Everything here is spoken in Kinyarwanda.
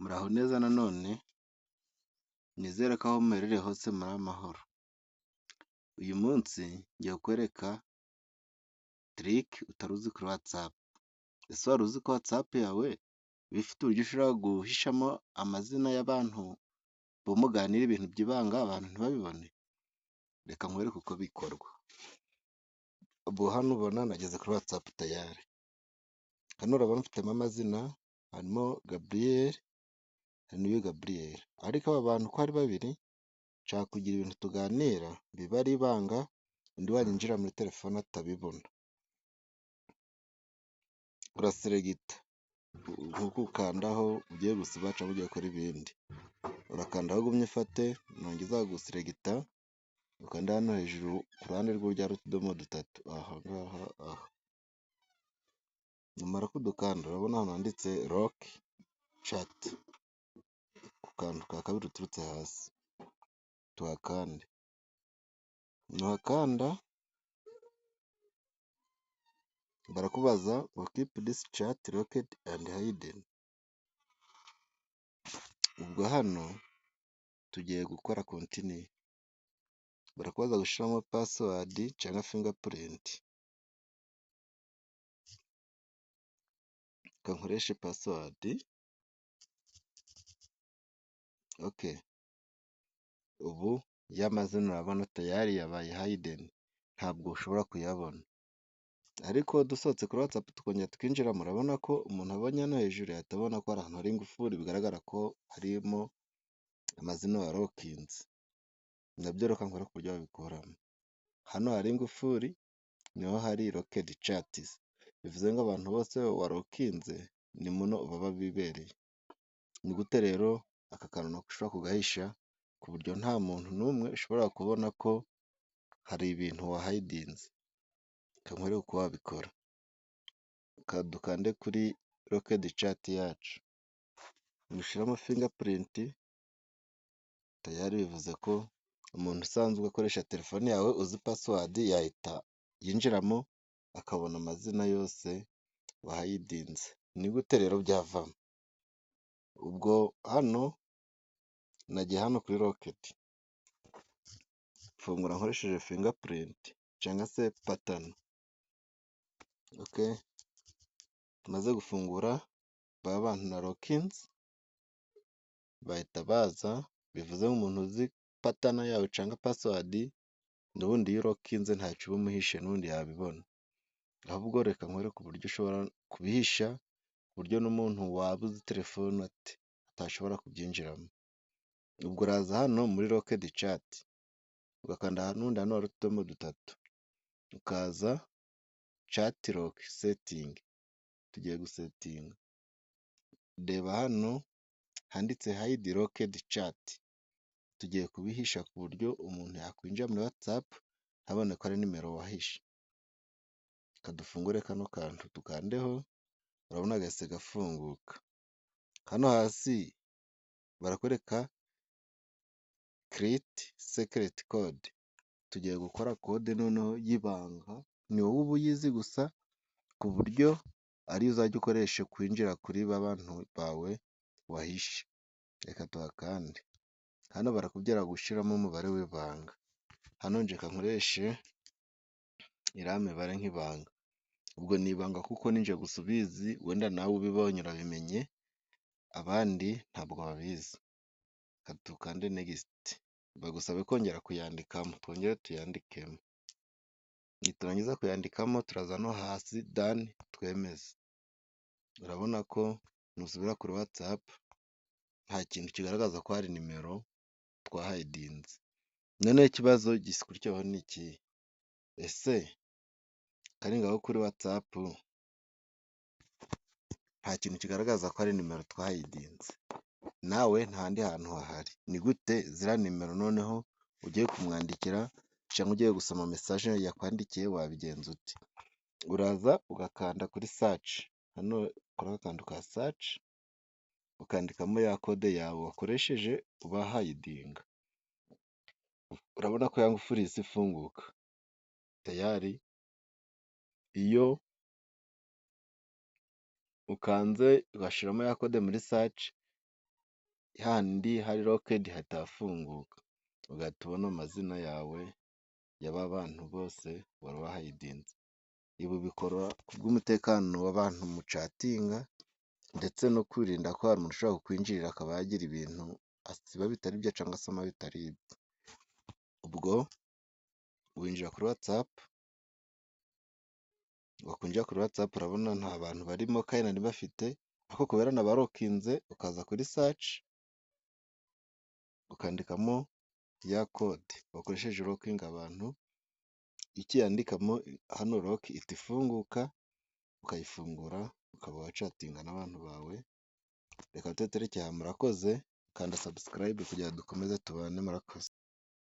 Muraho neza nanone, nizere ko aho muherereye hose muri amahoro. Uyu munsi ngiye kukwereka tiriki utari uzi kuri watsapu. Ese wari uzi ko watsapu yawe iba ifite uburyo ushobora guhishamo amazina y'abantu bo muganira ibintu by'ibanga abantu ntibabibone? Reka nkwereke uko bikorwa. Ubu hano ubona nageze kuri watsapu tayari. Hano urabona mfitemo amazina, harimo Gaburiyeri, hari n'uyu Gaburiyeri. Ariko aba bantu uko ari babiri, nshaka kugira ibintu tuganira biba ari ibanga, undi wanyinjira muri telefone atabibona. Uraseregita nk'uko ukandaho ugiye gusiba cyangwa ugiye gukora ibindi. Urakandaho ugumye ufate, nurangiza guseregita, ukanda hano hejuru ku ruhande rw'iburyo hari utudomo dutatu, aha ngaha, aha. Numara kudukanda urabona ahantu handitse roke cati, ku kantu ka kabiri uturutse hasi, tuhakande. Nuhakanda barakubaza ngo kipu disi cati rokedi andi hayideni. Ubwo hano tugiye gukora kontiniyu. Barakubaza gushyiramo pasiwadi cyangwa fingapurinti. Reka nkoreshe pasiwadi. Oke. Ubu ya mazina urabona tayari yabaye hayideni, ntabwo ushobora kuyabona. Ariko dusohotse kuri watsapu tukongera twinjira, murabona ko umuntu abonye hano hejuru yahita abona ko hari ahantu hari ingufuri, bigaragara ko harimo amazina warokinze. Nabyo reka nkwereke uburyo babikuramo. Hano hari ingufuri, niho hari rokedi catizi. Bivuze ngo abantu bose warokinze ni muno baba bibereye. Ni gute rero aka kantu nako ushobora kugahisha ku buryo nta muntu n'umwe ushobora kubona ko hari ibintu wahayidinze? Reka nkwereke uko wabikora. Dukande kuri rokedi cati yacu, dushyiramo fingapurinti. Tayari bivuze ko umuntu usanzwe akoresha telefone yawe uzi pasiwadi yahita yinjiramo akabona amazina yose wahayidinze. Ni gute rero byavamo? Ubwo hano nagiye hano kuri rokedi, mfungura nkoresheje fingapurinti cyangwa se patani. Oke, tumaze gufungura ba bantu na rokinze bahita baza. Bivuze ngo umuntu uzi patana yawe cyangwa pasiwadi, n'ubundi iyo urokinze ntacyo uba umuhishe, n'ubundi yabibona. Ahubwo reka nkwereke uburyo ushobora kubihisha, ku buryo n'umuntu waba uzi telefone atashobora kubyinjiramo. Ubwo uraza hano muri rokedi cati, ugakanda n'undi hano hari utudomo dutatu, ukaza cati roke setingi. Tugiye gusetinga. Reba hano handitse hayidi rokedi cati. Tugiye kubihisha ku buryo umuntu yakwinjira muri watsapu ntabone ko ari nimero wahishe. Reka dufungure kano kantu tukandeho, urabona gahise gafunguka. Hano hasi barakwereka kiriti sekireti kode. Tugiye gukora kode noneho y'ibanga, ni wowe uba uyizi gusa, ku buryo ariyo uzajya ukoresha kwinjira kuri ba bantu bawe wahishe. Reka tuhakande. Hano barakubwira gushyiramo umubare w'ibanga. Hano reka nkoreshe iriya mibare nk'ibanga. Ubwo ni ibanga kuko ninjye gusa ubizi, wenda nawe ubibonye urabimenye, abandi ntabwo babizi. Reka dukande negisiti. Bagusabe kongera kuyandikamo, twongere tuyandikemo. Niturangiza kuyandikamo turaza no hasi dani twemeze. Urabona ko nusubira kuri watsapu nta kintu kigaragaza ko hari nimero twahayidinze. Noneho ikibazo gikurikiyeho ni iki? Ese kari ngaho kuri watsapu nta kintu kigaragaza ko ari nimero twahayidinze, nawe nta handi hantu hahari. Ni gute ziriya nimero noneho ugiye kumwandikira cyangwa ugiye gusoma mesaje yakwandikiye wabigenza ute? Uraza ugakanda kuri saci, hano kuri aka kantu ka saci, ukandikamo ya kode yawe wakoresheje ubahayidinga. Urabona ko ya ngufuri ihise ifunguka tayari. Iyo ukanze ugashyiramo ya kode muri saci, handi hari lokedi hahita hafunguka, ugahita ubona amazina yawe y'aba bantu bose wari wahayidinze. Ibi ubikora kubw'umutekano w'abantu mucatinga, ndetse no kwirinda ko hari umuntu ushobora kukwinjirira akaba yagira ibintu asiba bitari byo cyangwa se ama bitari ibye. Ubwo winjira kuri watsapu, wakwinjira kuri watsapu urabona nta bantu barimo kandi nari bafite, ariko kubera nabarokinze ukaza kuri saci ukandikamo ya kode wakoresheje urokinga abantu, ukiyandikamo hano roki ihita ifunguka, ukayifungura ukaba wacatinga n'abantu bawe. Reka tube turekeye aha, murakoze, kanda sabusikarayibe kugira ngo dukomeze tubane, murakoze.